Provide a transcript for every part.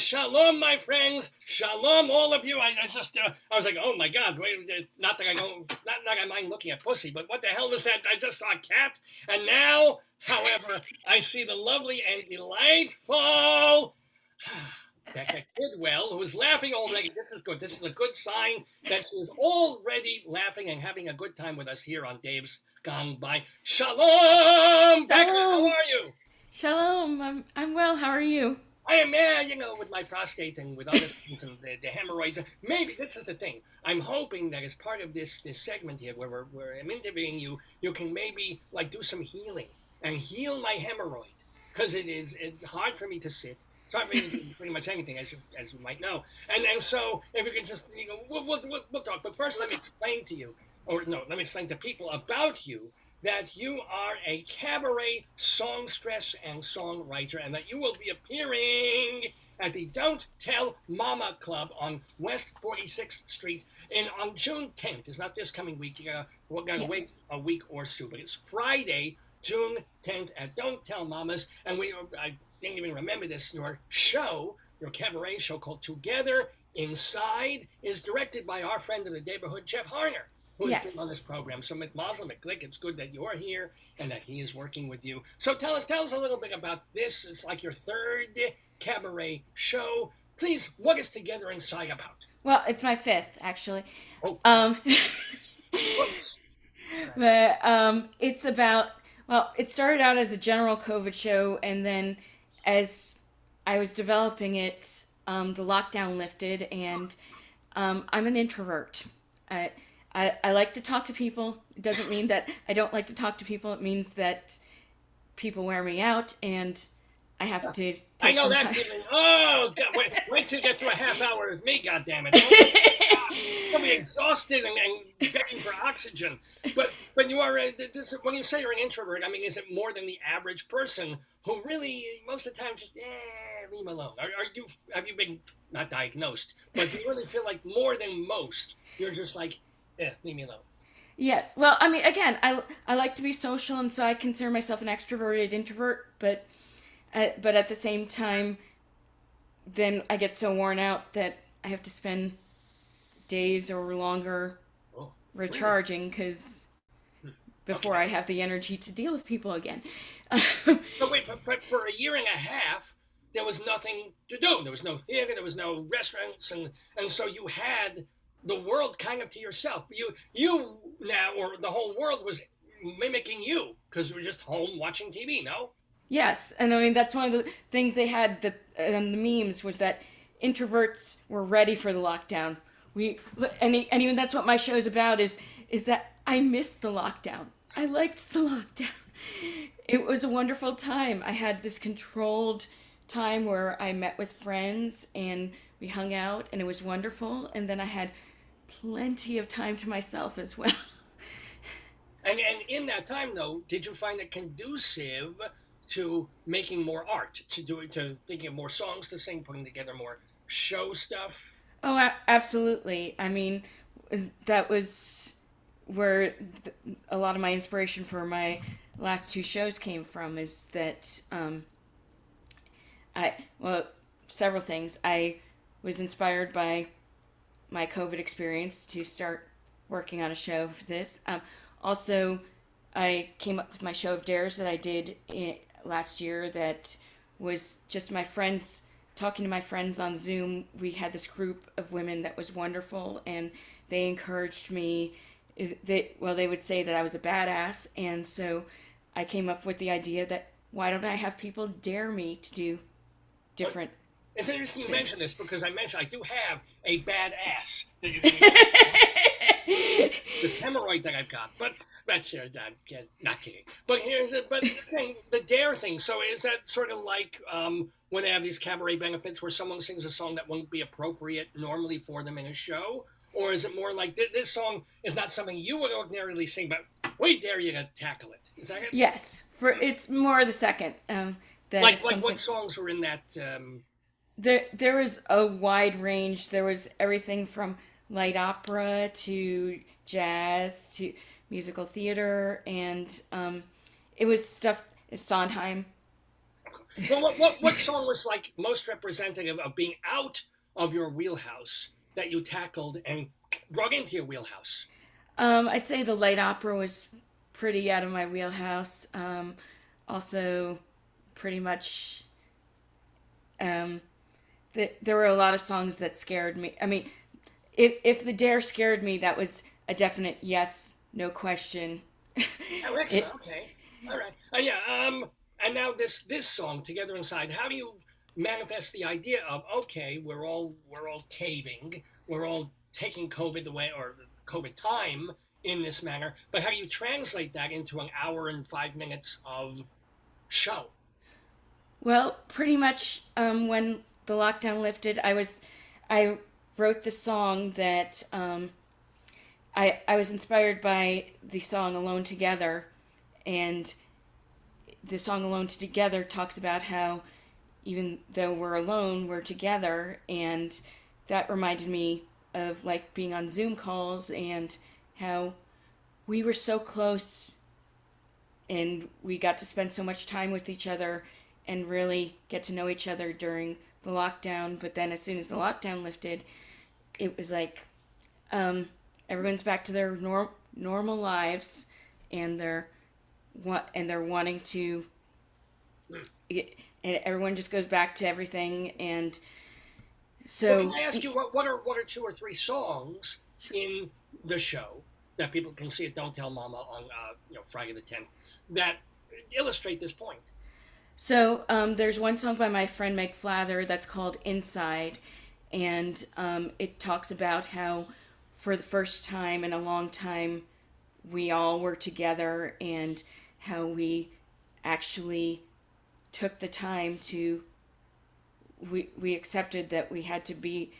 shalom, my friends. Shalom, all of you. I was like, oh my God. Not that I mind looking at pussy, but what the hell was that? I just saw a cat. And now, however, I see the lovely and delightful BECCA KIDWELL, who's laughing already. This is good. This is a good sign that she's already laughing and having a good time with us here on Dave's Gone By. Shalom, BECCA. How are you? Shalom. I'm well. How are you? I am mad, with my prostate and with other things and the hemorrhoids. Maybe this is the thing. I'm hoping that as part of this segment here, where I'm interviewing you, you can maybe like do some healing and heal my hemorrhoid, because it's hard for me to sit. It's hard for me to do pretty much anything, as you might know. And so if you can just we'll talk. But first, let me explain to you, or no, let me explain to people about you, that you are a cabaret songstress and songwriter, and that you will be appearing at the Don't Tell Mama Club on West 46th Street on June 10th. It's not this coming week. We're going to wait a week or so, but it's Friday, June 10th at Don't Tell Mamas. And I didn't even remember this. Your cabaret show called Together Inside is directed by our friend of the neighborhood, Jeff Harner, who's been on this program. So Mazel McGlick, it's good that you're here and that he is working with you. So tell us a little bit about this. It's like your third cabaret show. Please, what is Together Inside about? Well, it's my fifth, actually. Oh. But it's about, well, it started out as a general COVID show, and then as I was developing it, the lockdown lifted, and I'm an introvert. I like to talk to people. It doesn't mean that I don't like to talk to people. It means that people wear me out, and I have to take I know some that time. feeling. Oh, God, wait till you get to a half hour with me, goddammit. You'll be exhausted and begging for oxygen. But you are, when you say you're an introvert, I mean, is it more than the average person who really, most of the time, just, leave me alone? Have you been, not diagnosed, but do you really feel like more than most, you're just like, leave me alone? Yes. Well, I mean, again, I like to be social, and so I consider myself an extroverted introvert, but at the same time, then I get so worn out that I have to spend days or longer recharging, because before I have the energy to deal with people again. But wait, but for a year and a half, there was nothing to do. There was no theater, there was no restaurants, and so you had the world kind of to yourself. You now, or the whole world was mimicking you, because you were just home watching TV, no? Yes, and I mean that's one of the things they had the memes was that introverts were ready for the lockdown. And even that's what my show is about, is that I missed the lockdown. I liked the lockdown. It was a wonderful time. I had this controlled time where I met with friends and we hung out, and it was wonderful. And then I had plenty of time to myself as well. And in that time, though, did you find it conducive to making more art, to thinking of more songs to sing, putting together more show stuff? Oh, absolutely. I mean, that was where a lot of my inspiration for my last two shows came from, is that several things. I was inspired by my COVID experience to start working on a show for this. Also, I came up with my show of dares that I did last year, that was just my friends, talking to my friends on Zoom. We had this group of women that was wonderful, and they encouraged me. They would say that I was a badass, and so I came up with the idea that why don't I have people dare me to do different It's interesting you mention this, because I do have a bad ass. This hemorrhoid that I've got, but that's not kidding. But the dare thing. So is that sort of like when they have these cabaret benefits where someone sings a song that wouldn't be appropriate normally for them in a show? Or is it more like this song is not something you would ordinarily sing, but we dare you to tackle it? Is that it? Yes, it's more the second. Like what songs were in that? There was a wide range. There was everything from light opera to jazz to musical theater, and it was stuff, Sondheim. Well, what song was like most representative of being out of your wheelhouse that you tackled and brought into your wheelhouse? I'd say the light opera was pretty out of my wheelhouse. Also, pretty much, um, there were a lot of songs that scared me. I mean, if the Dare scared me, that was a definite yes, no question. Oh, it excellent. Okay. All right. Yeah. And now this song, "Together Inside." How do you manifest the idea of, okay, we're all caving, we're all taking COVID away or COVID time in this manner, but how do you translate that into an hour and 5 minutes of show? Well, pretty much when the lockdown lifted, I wrote the song that I was inspired by the song "Alone Together," and the song "Alone Together" talks about how even though we're alone, we're together, and that reminded me of like being on Zoom calls and how we were so close and we got to spend so much time with each other and really get to know each other during the lockdown. But then as soon as the lockdown lifted, it was like everyone's back to their normal lives, and they're wanting to. And everyone just goes back to everything, and Well, so can I ask you what are two or three songs in the show that people can see at Don't Tell Mama on Friday the 10th that illustrate this point? there's one song by my friend Meg Flather that's called "Inside," and it talks about how, for the first time in a long time, we all were together, and how we actually took the time to we accepted that we had to be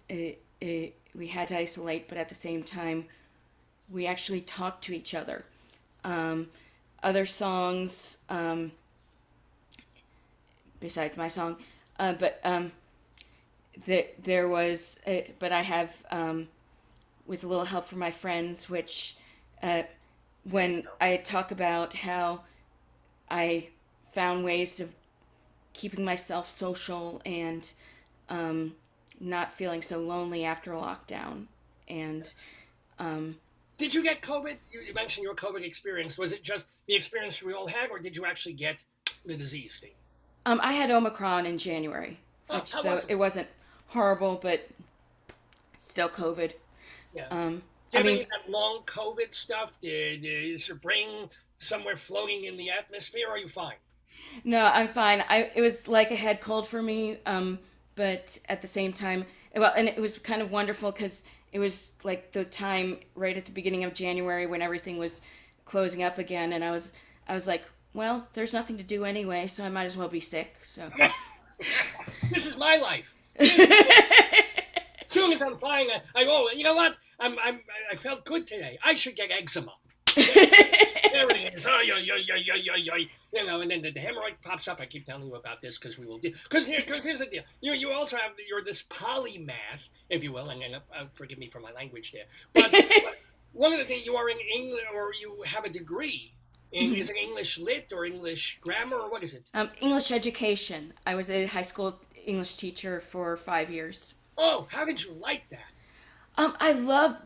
we had to isolate, but at the same time we actually talked to each other. Other songs besides my song, but there was but I have with a little help from my friends, which when I talk about how I found ways of keeping myself social and not feeling so lonely after lockdown. And Did you get COVID? You mentioned your COVID experience. Was it just the experience we all had, or did you actually get the disease, Steve? I had Omicron in January, Oh, which how was so it? it wasn't horrible, but still COVID. Yeah. I Did any mean, of that long COVID stuff? Is your brain somewhere floating in the atmosphere? Or are you fine? no, I'm fine. It was like a head cold for me, but at the same time, well, and it was kind of wonderful because it was like the time right at the beginning of January when everything was closing up again, and I was like, well, there's nothing to do anyway, so I might as well be sick. So. This is my life. As soon as I'm fine, you know what? I felt good today. I should get eczema. There it is. Ay, ay, ay, ay, ay, ay, ay. And then the hemorrhoid pops up. I keep telling you about this because we will. Because here's the deal. You also have you're this polymath, if you will, and forgive me for my language there. But one of the things you are in English, or you have a degree in, is it English lit or English grammar or what is it? English education. I was a high school English teacher for 5 years. Oh, how did you like that? I love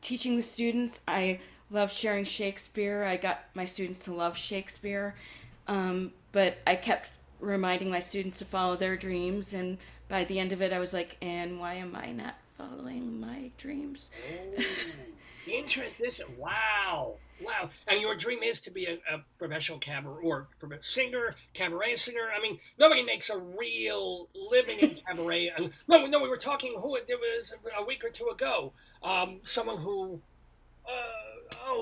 teaching the students. I love sharing Shakespeare. I got my students to love Shakespeare. But I kept reminding my students to follow their dreams. And by the end of it, I was like, and why am I not following my dreams? Oh, interesting. Wow. Wow. And your dream is to be a professional cabaret or singer, cabaret singer. I mean, nobody makes a real living in cabaret. And no, we were talking who there was a week or two ago. Someone who,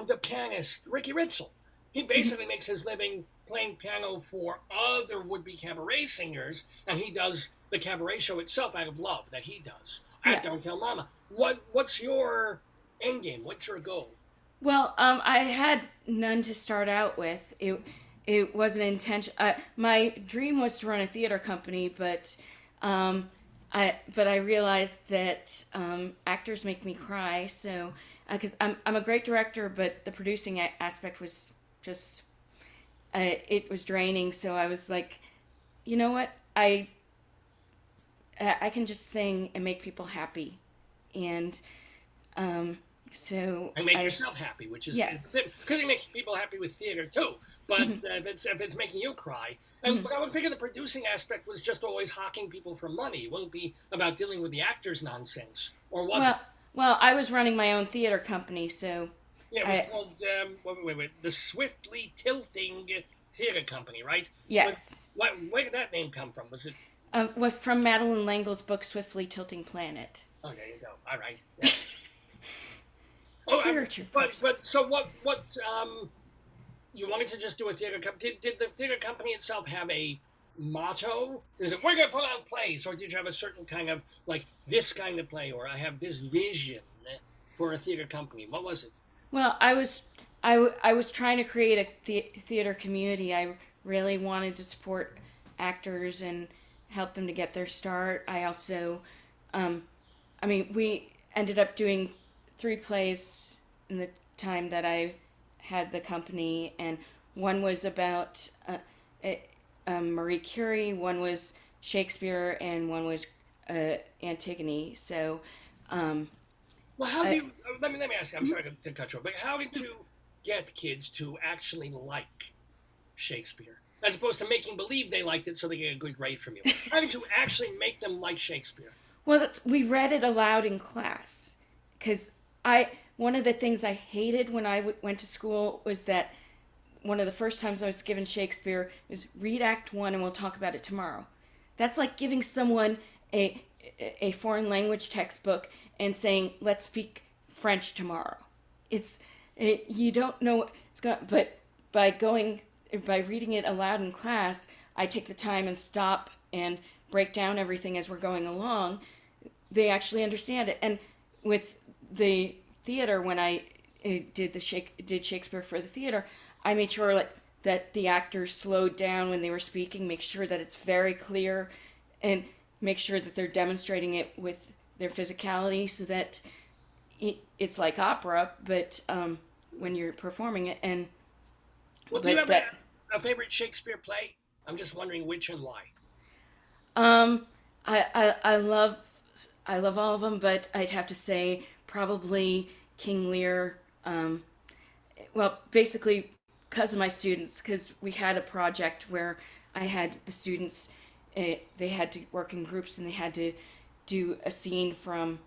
the pianist, Ricky Ritzel. He basically makes his living playing piano for other would-be cabaret singers, and he does the cabaret show itself out of love that he does. Yeah. Don't Tell Mama. What's your end game? What's your goal? Well, I had none to start out with. It wasn't intention. My dream was to run a theater company, but I realized that actors make me cry. So because I'm a great director, but the producing aspect was just it was draining. So I was like, you know what? I can just sing and make people happy, and um, so And make I yourself happy, which is yes. because it makes people happy with theater too. But Mhm, if it's making you cry, and mhm. but I would figure the producing aspect was just always hawking people for money. It wouldn't be about dealing with the actors' nonsense, or was it? Well, well, I was running my own theater company, so Yeah, it was I called the Swiftly Tilting Theater Company, right? But yes. where did that name come from? Was it? From Madeline Langle's book Swiftly Tilting Planet. Oh, there you go. All right. Yes. Oh, Literature but person. so what you wanted to just do a theater company? Did the theater company itself have a motto? Is it we're gonna put on plays, or did you have a certain kind of like this kind of play, or I have this vision for a theater company? What was it? Well, I was trying to create a theater community. I really wanted to support actors and help them to get their start. I also, um, I mean, we ended up doing 3 plays in the time that I had the company, and one was about Marie Curie, one was Shakespeare, and one was Antigone. So, um, Well, how do I, you? Let me ask you. I'm sorry to cut you off, but how did you get kids to actually like Shakespeare, as opposed to making believe they liked it so they get a good grade from you? How did you actually make them like Shakespeare? well, we read it aloud in class because I one of the things I hated when I went to school was that one of the first times I was given Shakespeare is read Act One and we'll talk about it tomorrow. That's like giving someone a foreign language textbook and saying let's speak French tomorrow. You don't know it's got, but by going by reading it aloud in class, I take the time and stop and break down everything as we're going along. They actually understand it. And with the theater, when I did Shakespeare for the theater, I made sure like that the actors slowed down when they were speaking, make sure that it's very clear, and make sure that they're demonstrating it with their physicality, so that it's like opera, but when you're performing it, and Well, do you but have that a favorite Shakespeare play? I'm just wondering which and why. um, I love all of them, but I'd have to say probably King Lear. Well, basically because of my students, because we had a project where I had the students. They had to work in groups and they had to do a scene from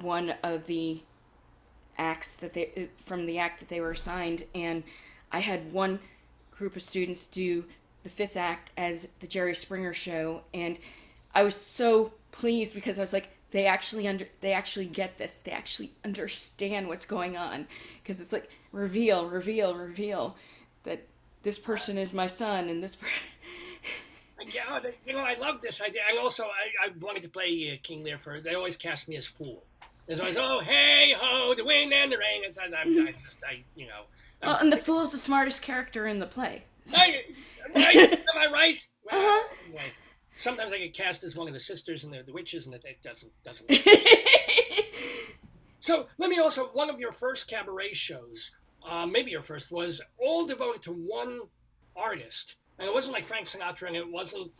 one of the acts that they from the act that they were assigned, and I had one group of students do the fifth act as the Jerry Springer show, and I was so pleased because I was like, they actually get this, they actually understand what's going on, because it's like reveal, reveal, reveal that this person is my son and this person. Yeah, I love this idea. And also, I wanted to play King Lear for. They always cast me as fool. There's always, oh, hey ho, the wind and the rain. I'm, Well, and the fool's the smartest character in the play. am I right? Well, Uh-huh. anyway, sometimes I get cast as one of the sisters and the witches, and it doesn't. So let me also one of your first cabaret shows, maybe your first, was all devoted to one artist, and it wasn't like Frank Sinatra, and it wasn't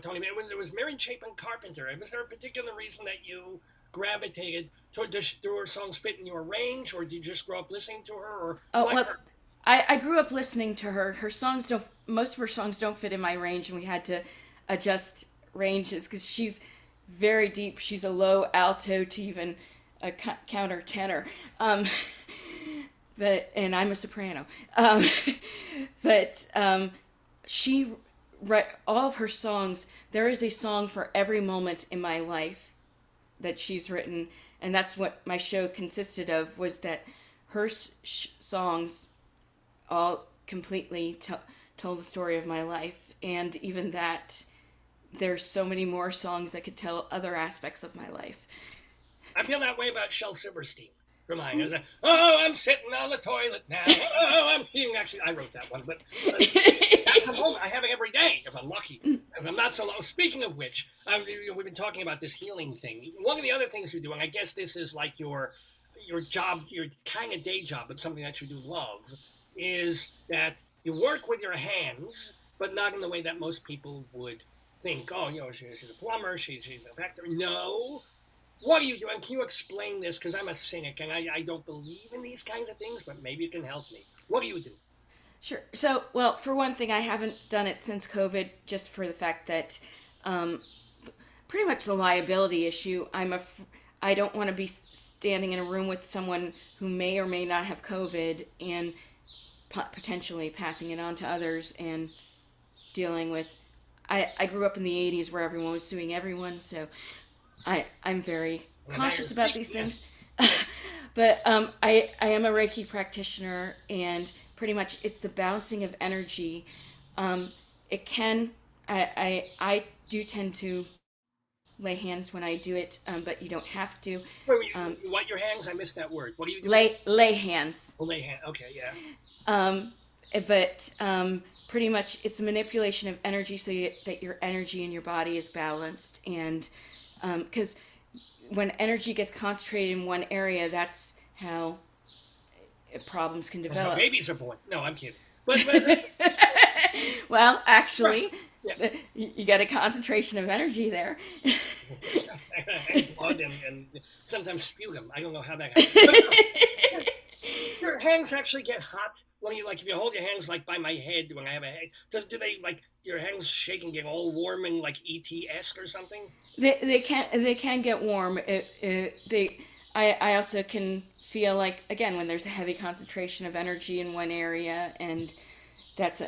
Tony. It was Mary Chapin Carpenter. Was there a particular reason that you gravitated toward? Do her songs fit in your range, or did you just grow up listening to her, or Oh why well, her? I grew up listening to her. Her songs don't. Most of her songs don't fit in my range, and we had to adjust ranges because she's very deep. She's a low alto to even a counter tenor. But and I'm a soprano. Um, but she all of her songs. There is a song for every moment in my life that she's written, and that's what my show consisted of. Was that her songs all completely told the story of my life, and even that there's so many more songs that could tell other aspects of my life. I feel that way about Shel Silverstein. Remind us, oh, I'm sitting on the toilet now. Oh, I'm feeling. Actually, I wrote that one, but that's a moment I have it every day if I'm lucky. If I'm not so low. Speaking of which, we've been talking about this healing thing. One of the other things you do, and I guess this is like your job, your kind of day job, but something that you do love, is that you work with your hands but not in the way that most people would think. Oh, she's a plumber, she's a factory. No. What are you doing? Can you explain this? Because I'm a cynic and I don't believe in these kinds of things, but maybe you can help me. What do you do? Sure. So, well, for one thing, I haven't done it since COVID, just for the fact that um, pretty much the liability issue. I don't want to be standing in a room with someone who may or may not have COVID and potentially passing it on to others and dealing with. I grew up in the 80s where everyone was suing everyone, so I'm very cautious about these things. But I am a Reiki practitioner, and pretty much it's the balancing of energy. It can, I do tend to lay hands when I do it, but you don't have to. You want your hands? I missed that word. What do you do? Lay hands. Oh, lay hand. Okay, yeah. But pretty much it's a manipulation of energy so that your energy in your body is balanced. And because when energy gets concentrated in one area, that's how problems can develop. That's how babies are born. No, I'm kidding. Well, actually, yeah. You got a concentration of energy there. And blood and sometimes sputum. I don't know how that happens. Your hands actually get hot when you if you hold your hands by my head when I have a head. Do they your hands shake and get all warm and ET-esque or something? They can get warm. I also can feel again when there's a heavy concentration of energy in one area, and that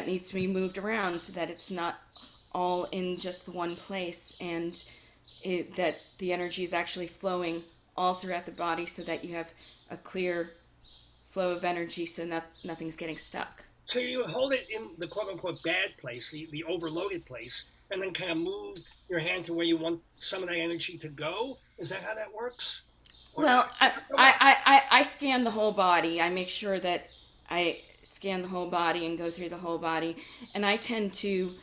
needs to be moved around so that it's not all in just one place, and that the energy is actually flowing all throughout the body so that you have a clear flow of energy so nothing's getting stuck. So you hold it in the quote-unquote bad place, the overloaded place, and then kind of move your hand to where you want some of that energy to go? Is that how that works? Well, I scan the whole body. I make sure that I scan the whole body and go through the whole body. And I tend to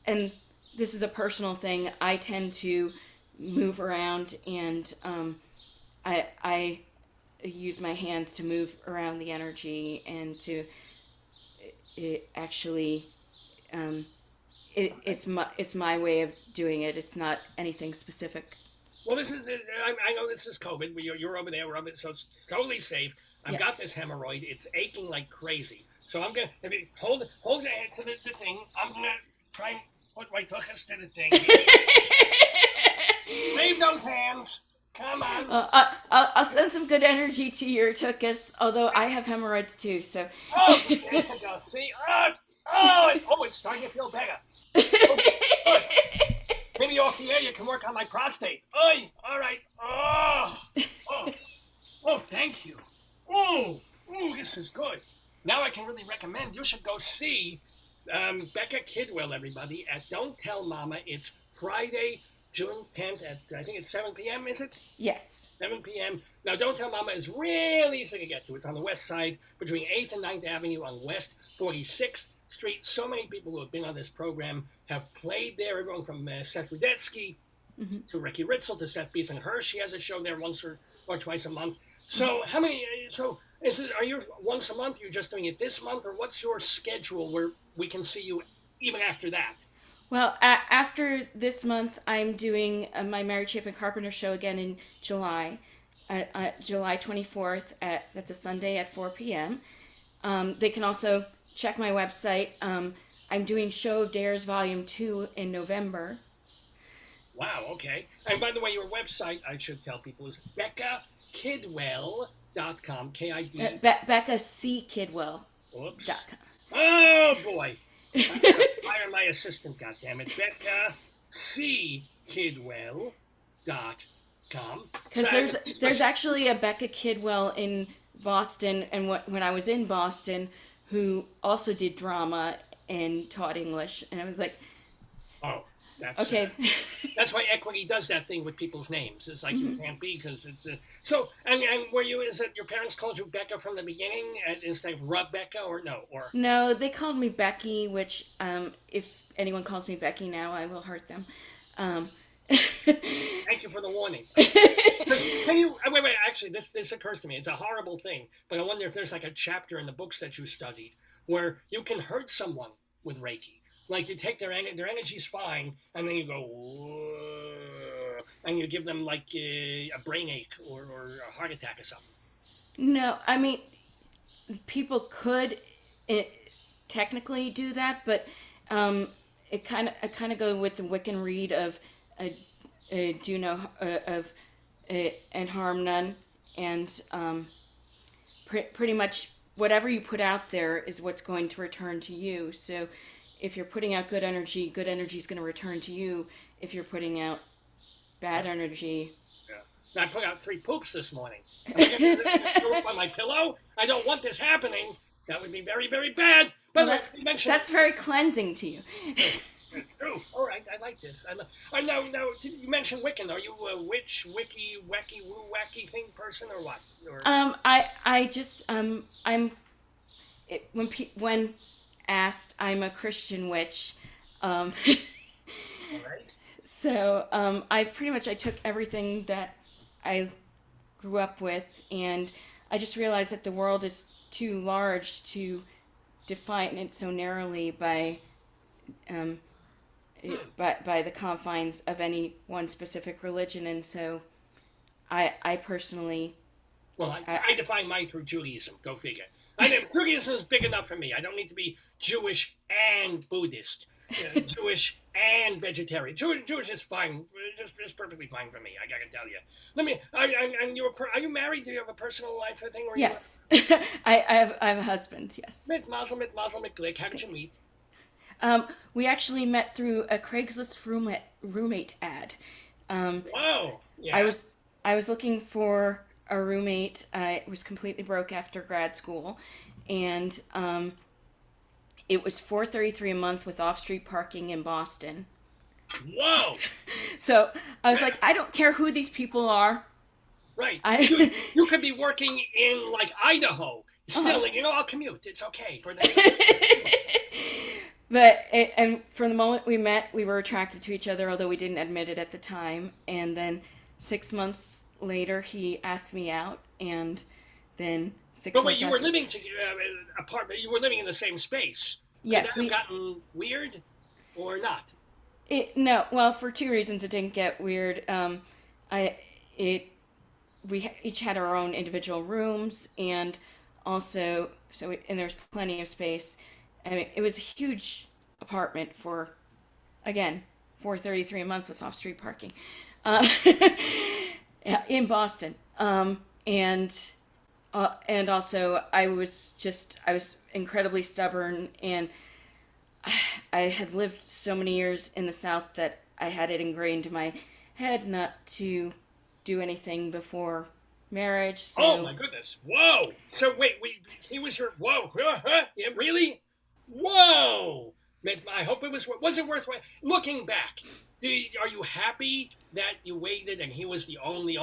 and this is a personal thing, I tend to move around, and I use my hands to move around the energy and to it's my way of doing it. It's not anything specific. Well, I know this is COVID. You're over there, we're over there, so it's totally safe. I've got this hemorrhoid. It's aching like crazy. So I'm going to hold your hand to the thing. I'm going to try and put my tuchus to the thing. Leave those hands. Come on. I'll send some good energy to your tuchus, although I have hemorrhoids too, so. Oh, there you go. See? It's starting to feel better. Okay, maybe off the air you can work on my prostate. Oy, all right. Oh, thank you. Oh, this is good. Now I can really recommend you should go see BECCA KIDWELL, everybody, at Don't Tell Mama. It's Friday, June 10th at, I think it's 7 p.m., is it? Yes. 7 p.m. Now, Don't Tell Mama is really easy to get to. It's on the west side, between 8th and 9th Avenue on West 46th Street. So many people who have been on this program have played there. Everyone from Seth Rudetsky to Ricky Ritzel to Seth Beeson Hirsch. She has a show there once or twice a month. So how many? So are you once a month? You're just doing it this month, or what's your schedule where we can see you even after that? Well, after this month, I'm doing my Mary Chapin Carpenter show again in July, July 24th. That's a Sunday at 4 p.m. They can also check my website. I'm doing Show of Dares Volume 2 in November. Wow. Okay. And by the way, your website, I should tell people, is BECCAKIDWELL.com. K-I-D. BECCAKIDWELL.com. Oops. Oh boy. I'm going to fire my assistant, goddammit. BECCAKIDWELL.com. Because there's actually a BECCA KIDWELL in Boston, and when I was in Boston, who also did drama and taught English, and I was like, oh, that's okay. That's why Equity does that thing with people's names. It's like you can't be because it's so. And were you? Is it your parents called you Becca from the beginning instead of Rebecca or no? Or no, they called me Becky. Which if anyone calls me Becky now, I will hurt them. Thank you for the warning. Can you wait? Actually, this occurs to me. It's a horrible thing, but I wonder if there's like a chapter in the books that you studied where you can hurt someone with Reiki. Like you take their energy's fine, and then you go, "Whoa," and you give them like a brain ache or a heart attack or something. No, I mean, people could technically do that, but it kind of go with the Wiccan read of do no of and harm none, and pretty much whatever you put out there is what's going to return to you. So if you're putting out good energy is going to return to you. If you're putting out bad energy, yeah. I put out 3 poops this morning. Am I going to throw up on my pillow? I don't want this happening. That would be very, very bad. But well, that's very cleansing to you. True. All right, I like this. No, you mentioned Wiccan. Are you a witch, wiki, wacky, woo, wacky thing person, or what? Or... I just when asked, I'm a Christian witch. All right. So I took everything that I grew up with, and I just realized that the world is too large to define it so narrowly by the confines of any one specific religion. And so I personally... Well, I define mine through Judaism. Go figure. Judaism is big enough for me. I don't need to be Jewish and Buddhist. Jewish and vegetarian. Jewish is fine. Just perfectly fine for me. I gotta tell you. Are you married? Do you have a personal life or thing? Yes, I have a husband. Yes. Mit Mazel Glick. How did you meet? We actually met through a Craigslist roommate ad. Wow. Yeah. I was looking for a roommate. I was completely broke after grad school, and it was $433 a month with off-street parking in Boston. Whoa! So I was like, I don't care who these people are. Right. You could be working in like Idaho. Still, I'll commute. It's okay for them. And from the moment we met, we were attracted to each other, although we didn't admit it at the time. And then 6 months later, he asked me out, and then 6 months. But wait, you were living apart. You were living in the same space. Yes, Could that have gotten weird, or not? No. Well, for 2 reasons, it didn't get weird. We each had our own individual rooms, and also and there's plenty of space. I mean, it was a huge apartment for, again, $433 a month with off-street parking, in Boston. And also I was incredibly stubborn, and I had lived so many years in the South that I had it ingrained in my head not to do anything before marriage. So... Oh my goodness! Whoa! So wait, he was your whoa? Yeah, really? Whoa! I hope it was it worth looking back. Are you happy that you waited and he was the only,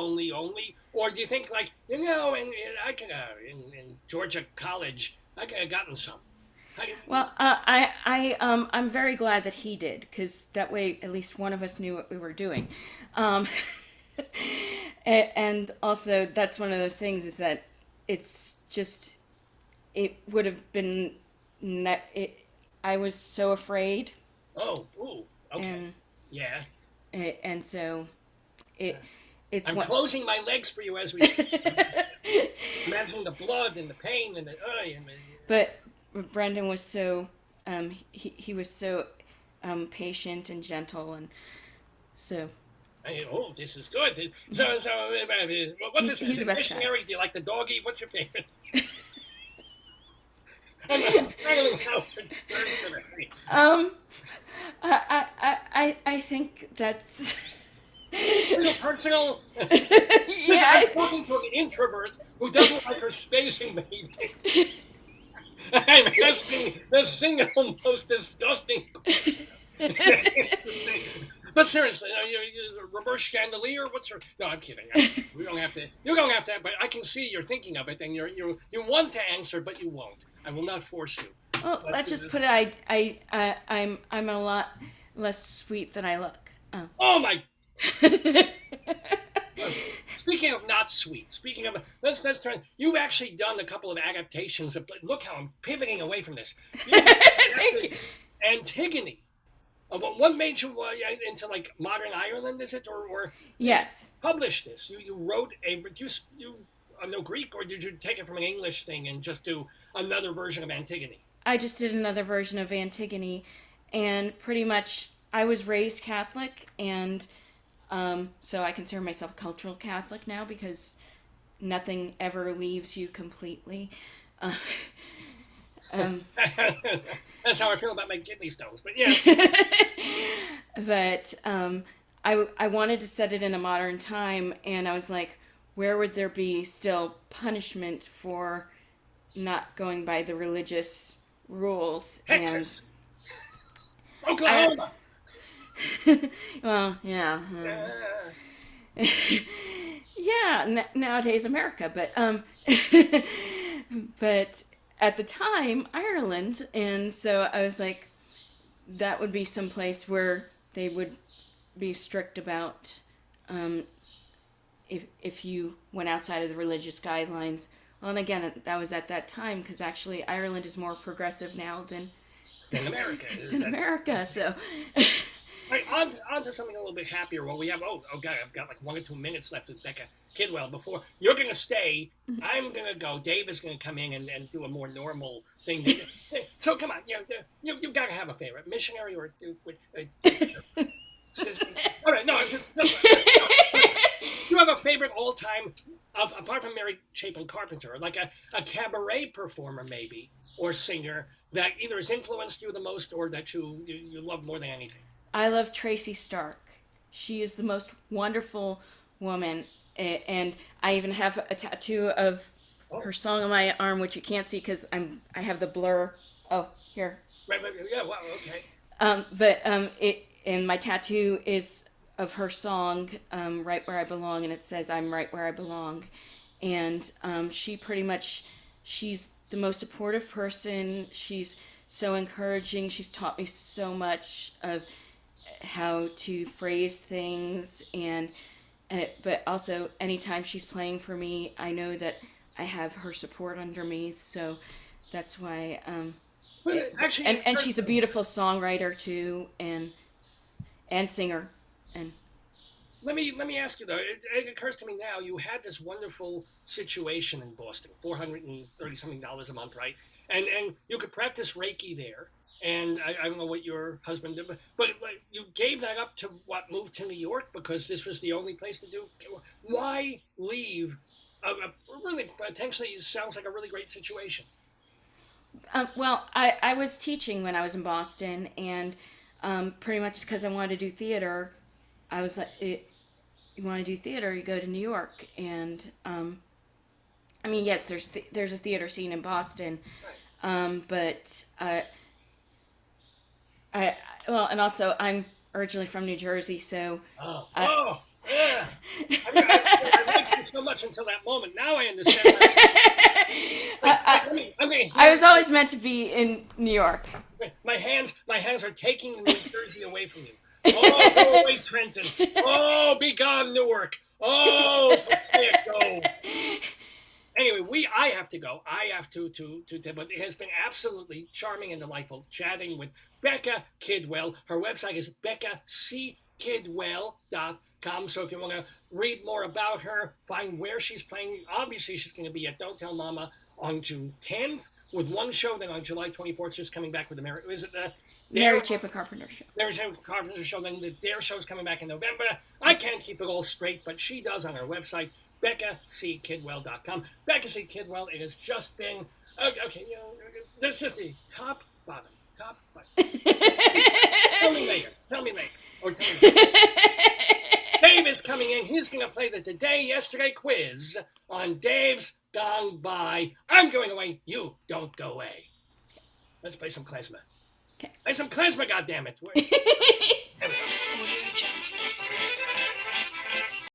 or do you think like and I could in Georgia College I could have gotten some? Well, I'm very glad that he did, because that way at least one of us knew what we were doing. And also that's one of those things is that it's just, it would have been, I was so afraid. Oh, ooh, okay. Yeah. And so it's I'm closing my legs for you as we imagine the blood and the pain and the But Brendan was so he was so patient and gentle, and so this is good. So what's this? He's the best missionary? guy. Do you like the doggy? What's your favorite? I think that's personal. Yeah. I'm talking to an introvert who doesn't like her space invading. I'm asking the single most disgusting. But seriously, reverse chandelier. What's her? No, I'm kidding. We don't have to. You don't have to. But I can see you're thinking of it, and you want to answer, but you won't. I will not force you. Well, let's just put it. I'm a lot less sweet than I look. Oh my. Speaking of not sweet, let's turn. You've actually done a couple of adaptations of. Look how I'm pivoting away from this. Thank you. Antigone. What made you into like modern Ireland? Is it or Yes. published this? You wrote you know Greek, or did you take it from an English thing and just do another version of Antigone? I just did another version of Antigone, and pretty much I was raised Catholic, and so I consider myself a cultural Catholic now because nothing ever leaves you completely. That's how I feel about my kidney stones. But yeah. But I wanted to set it in a modern time, and I was like, where would there be still punishment for not going by the religious rules? Texas. Oklahoma. Well, yeah. Yeah, nowadays America, but but at the time Ireland, and so I was like, that would be some place where they would be strict about if you went outside of the religious guidelines. Well, and again, that was at that time because actually Ireland is more progressive now than America. So. Right, on to something a little bit happier. Well, we have, God, I've got like 1 or 2 minutes left with BECCA KIDWELL before. You're going to stay. I'm going to go. Dave is going to come in and do a more normal thing. So come on, you've got to have a favorite. Missionary or... all right, no. You have a favorite all-time, apart from Mary Chapin Carpenter, like a cabaret performer maybe, or singer that either has influenced you the most or that you love more than anything? I love Tracy Stark. She is the most wonderful woman, and I even have a tattoo of her song on my arm, which you can't see because I have the blur. Oh, here. Right, yeah, wow, okay. And my tattoo is of her song, "Right Where I Belong," and it says, "I'm right where I belong," and she's the most supportive person. She's so encouraging. She's taught me so much of how to phrase things, and but also anytime she's playing for me, I know that I have her support under me, so that's why and she's a beautiful songwriter too, and singer. And let me ask you though, it occurs to me now, you had this wonderful situation in Boston, $430 something a month, right? And you could practice Reiki there. And I don't know what your husband did, but you gave that up to move to New York because this was the only place to do. Why leave? Really, potentially sounds like a really great situation. Well, I was teaching when I was in Boston, and pretty much because I wanted to do theater, I was like, you want to do theater, you go to New York. And I mean, yes, there's a theater scene in Boston, right. But and also I'm originally from New Jersey, so. Yeah. I liked you so much until that moment. Now I understand. I was always meant to be in New York. My hands are taking New Jersey away from you. Oh, go away, Trenton. Oh, be gone, Newark. Oh, go. Anyway, I have to go. I have to, but it has been absolutely charming and delightful chatting with BECCA KIDWELL. Her website is BECCAKidwell.com. So if you want to read more about her, find where she's playing, obviously she's going to be at Don't Tell Mama on June 10th with one show. Then on July 24th, she's coming back with the Mary Chapin Carpenter show. Mary Chapin Carpenter show. Then the Dare show's coming back in November. I can't keep it all straight, but she does on her website. BECCAKidwell.com. BECCA C. Kidwell. It has just been okay. There's just a top bottom. Tell me later. Or tell me later. David's coming in. He's going to play the Today Yesterday quiz on Dave's Gone By. I'm going away. You don't go away. Let's play some klezmer. Okay. Play some klezmer, goddammit.